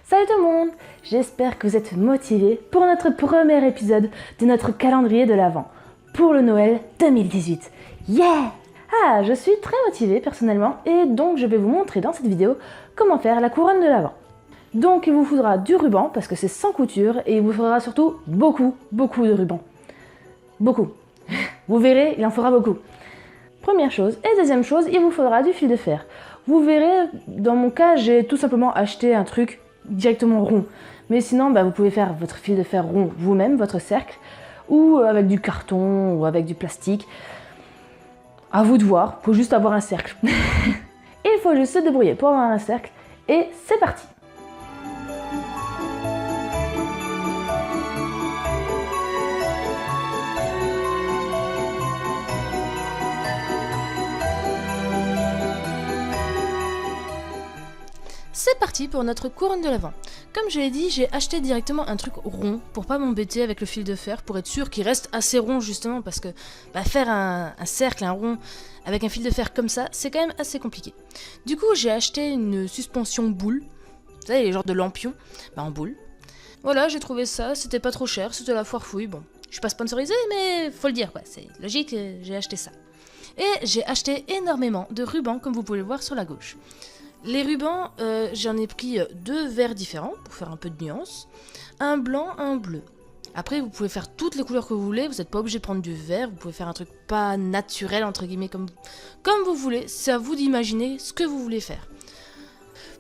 Salut tout le monde! J'espère que vous êtes motivés pour notre premier épisode de notre calendrier de l'Avent, pour le Noël 2018. Yeah! Ah, je suis très motivée personnellement et donc je vais vous montrer dans cette vidéo comment faire la couronne de l'Avent. Donc il vous faudra du ruban parce que c'est sans couture et il vous faudra surtout beaucoup de ruban. Beaucoup. Vous verrez, il en faudra beaucoup. Première chose. Et deuxième chose, il vous faudra du fil de fer. Vous verrez, dans mon cas, j'ai tout simplement acheté un truc directement rond. Mais sinon, vous pouvez faire votre fil de fer rond vous-même, votre cercle, ou avec du carton, ou avec du plastique. À vous de voir, il faut juste avoir un cercle. Il faut juste se débrouiller pour avoir un cercle, et c'est parti! C'est parti pour notre couronne de l'Avent. Comme je l'ai dit, j'ai acheté directement un truc rond pour pas m'embêter avec le fil de fer, pour être sûr qu'il reste assez rond justement parce que faire un cercle, un rond avec un fil de fer comme ça, c'est quand même assez compliqué. Du coup, j'ai acheté une suspension boule, vous savez les genres de lampions, en boule. Voilà, j'ai trouvé ça, c'était pas trop cher, c'était la foire fouille, bon, je suis pas sponsorisée mais faut le dire quoi, c'est logique, j'ai acheté ça. Et j'ai acheté énormément de rubans comme vous pouvez le voir sur la gauche. Les rubans, j'en ai pris 2 verts différents pour faire un peu de nuance. Un blanc, un bleu. Après, vous pouvez faire toutes les couleurs que vous voulez. Vous n'êtes pas obligé de prendre du vert. Vous pouvez faire un truc pas naturel, entre guillemets, comme vous voulez. C'est à vous d'imaginer ce que vous voulez faire.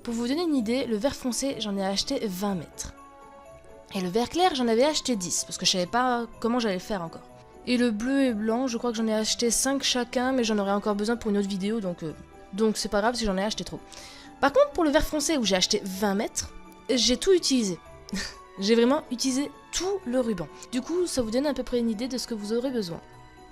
Pour vous donner une idée, le vert foncé, j'en ai acheté 20 mètres. Et le vert clair, j'en avais acheté 10, parce que je savais pas comment j'allais le faire encore. Et le bleu et blanc, je crois que j'en ai acheté 5 chacun, mais j'en aurais encore besoin pour une autre vidéo, donc c'est pas grave si j'en ai acheté trop. Par contre, pour le vert foncé où j'ai acheté 20 mètres, j'ai tout utilisé. J'ai vraiment utilisé tout le ruban. Du coup, ça vous donne à peu près une idée de ce que vous aurez besoin.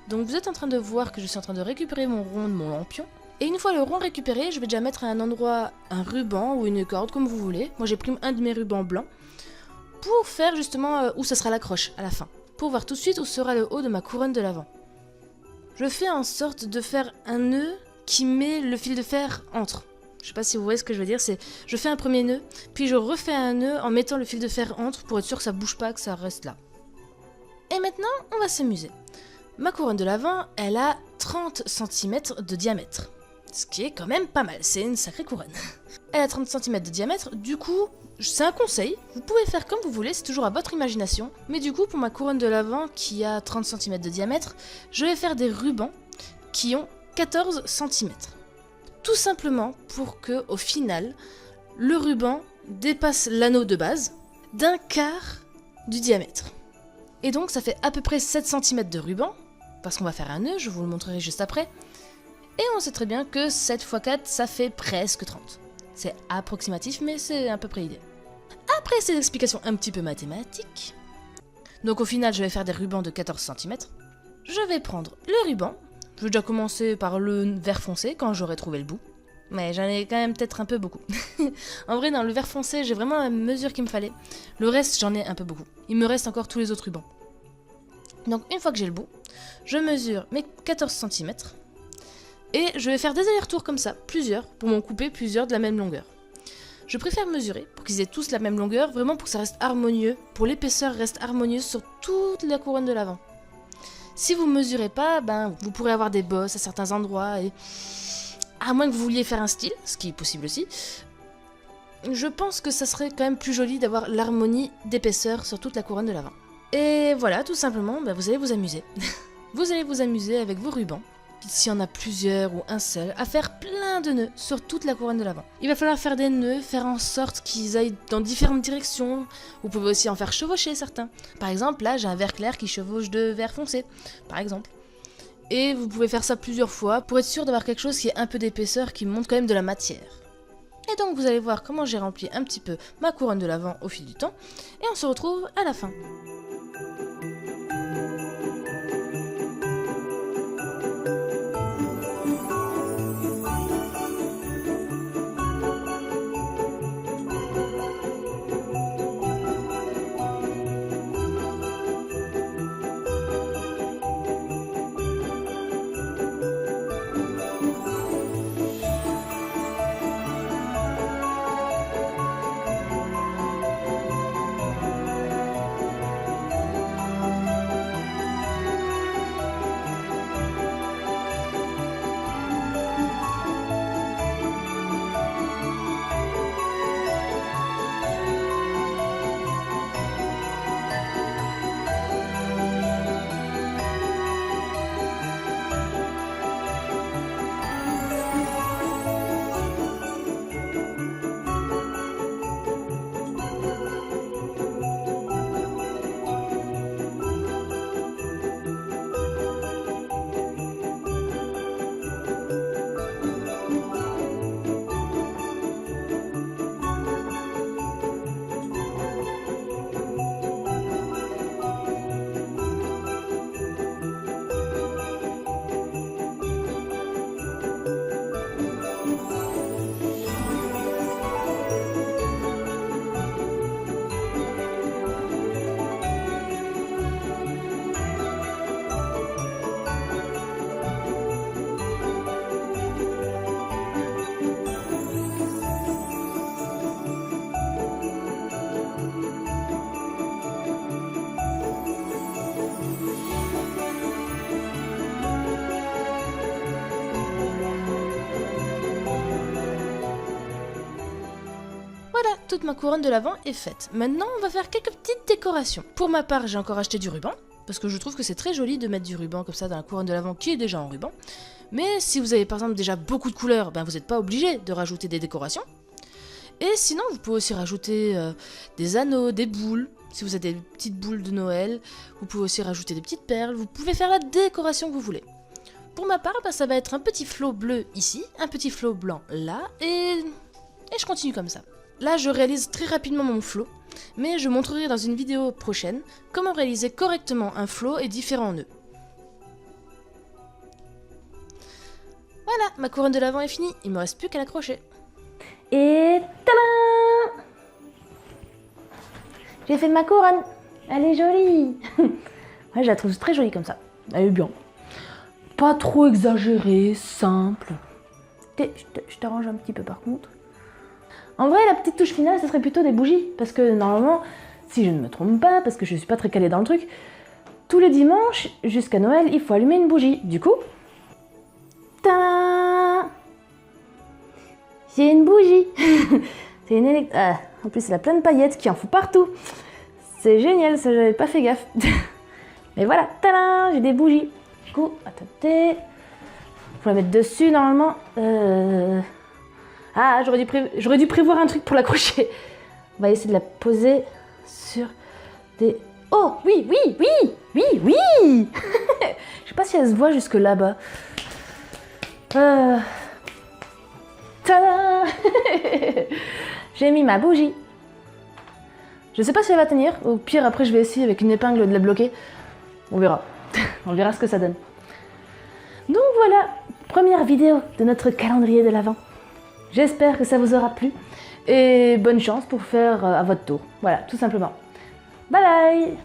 Donc vous êtes en train de voir que je suis en train de récupérer mon rond de mon lampion. Et une fois le rond récupéré, je vais déjà mettre à un endroit un ruban ou une corde, comme vous voulez. Moi j'ai pris un de mes rubans blancs pour faire justement où ça sera l'accroche à la fin. Pour voir tout de suite où sera le haut de ma couronne de l'Avent. Je fais en sorte de faire un nœud qui met le fil de fer entre. Je sais pas si vous voyez ce que je veux dire, c'est je fais un premier nœud, puis je refais un nœud en mettant le fil de fer entre pour être sûr que ça bouge pas, que ça reste là. Et maintenant, on va s'amuser. Ma couronne de l'Avent, elle a 30 cm de diamètre. Ce qui est quand même pas mal, c'est une sacrée couronne. Elle a 30 cm de diamètre, du coup, c'est un conseil, vous pouvez faire comme vous voulez, c'est toujours à votre imagination. Mais du coup, pour ma couronne de l'Avent qui a 30 cm de diamètre, je vais faire des rubans qui ont 14 cm. Tout simplement pour que, au final, le ruban dépasse l'anneau de base d'un quart du diamètre. Et donc ça fait à peu près 7 cm de ruban, parce qu'on va faire un nœud, je vous le montrerai juste après. Et on sait très bien que 7 x 4, ça fait presque 30. C'est approximatif, mais c'est à peu près l'idée. Après ces explications un petit peu mathématiques, donc au final je vais faire des rubans de 14 cm, je vais prendre le ruban. Je vais déjà commencer par le vert foncé quand j'aurai trouvé le bout. Mais j'en ai quand même peut-être un peu beaucoup. En vrai, dans le vert foncé, j'ai vraiment la mesure qu'il me fallait. Le reste, j'en ai un peu beaucoup. Il me reste encore tous les autres rubans. Donc une fois que j'ai le bout, je mesure mes 14 cm. Et je vais faire des allers-retours comme ça, plusieurs, pour m'en couper plusieurs de la même longueur. Je préfère mesurer pour qu'ils aient tous la même longueur, vraiment pour que ça reste harmonieux, pour l'épaisseur reste harmonieuse sur toute la couronne de l'Avent. Si vous mesurez pas, vous pourrez avoir des bosses à certains endroits et à moins que vous vouliez faire un style, ce qui est possible aussi, je pense que ça serait quand même plus joli d'avoir l'harmonie d'épaisseur sur toute la couronne de l'Avent. Et voilà, tout simplement, vous allez vous amuser. Vous allez vous amuser avec vos rubans, s'il y en a plusieurs ou un seul, à faire plein de nœuds sur toute la couronne de l'Avent. Il va falloir faire des nœuds, faire en sorte qu'ils aillent dans différentes directions. Vous pouvez aussi en faire chevaucher certains. Par exemple, là j'ai un vert clair qui chevauche de vert foncé, par exemple. Et vous pouvez faire ça plusieurs fois pour être sûr d'avoir quelque chose qui ait un peu d'épaisseur, qui monte quand même de la matière. Et donc vous allez voir comment j'ai rempli un petit peu ma couronne de l'Avent au fil du temps. Et on se retrouve à la fin. toute ma couronne de l'Avent est faite. Maintenant, on va faire quelques petites décorations. Pour ma part, j'ai encore acheté du ruban, parce que je trouve que c'est très joli de mettre du ruban comme ça dans la couronne de l'Avent qui est déjà en ruban. Mais si vous avez par exemple déjà beaucoup de couleurs, ben vous n'êtes pas obligé de rajouter des décorations. Et sinon, vous pouvez aussi rajouter des anneaux, des boules. Si vous avez des petites boules de Noël, vous pouvez aussi rajouter des petites perles. Vous pouvez faire la décoration que vous voulez. Pour ma part, ben, ça va être un petit flot bleu ici, un petit flot blanc là, et je continue comme ça. Là, je réalise très rapidement mon flot, mais je montrerai dans une vidéo prochaine comment réaliser correctement un flot et différents nœuds. Voilà, ma couronne de l'Avent est finie, il me reste plus qu'à l'accrocher. Et tadam! J'ai fait ma couronne. Elle est jolie. Ouais, je la trouve très jolie comme ça. Elle est bien. Pas trop exagérée, simple. Je t'arrange un petit peu par contre. En vrai, la petite touche finale, ce serait plutôt des bougies. Parce que normalement, si je ne me trompe pas, parce que je suis pas très calée dans le truc, tous les dimanches, jusqu'à Noël, il faut allumer une bougie. Du coup, tadam! J'ai une bougie. C'est une en plus, elle a plein de paillettes qui en fout partout. C'est génial, ça, j'avais pas fait gaffe. Mais voilà, tadam, j'ai des bougies. Du coup, attendez. Faut la mettre dessus, normalement. Ah, j'aurais dû prévoir un truc pour l'accrocher. On va essayer de la poser sur des... Oh, oui, oui, oui, oui, oui. Je sais pas si elle se voit jusque là-bas. Tada. J'ai mis ma bougie. Je sais pas si elle va tenir. Au pire, après, je vais essayer avec une épingle de la bloquer. On verra. On verra ce que ça donne. Donc voilà, première vidéo de notre calendrier de l'Avent. J'espère que ça vous aura plu. Et bonne chance pour faire à votre tour. Voilà, tout simplement. Bye bye.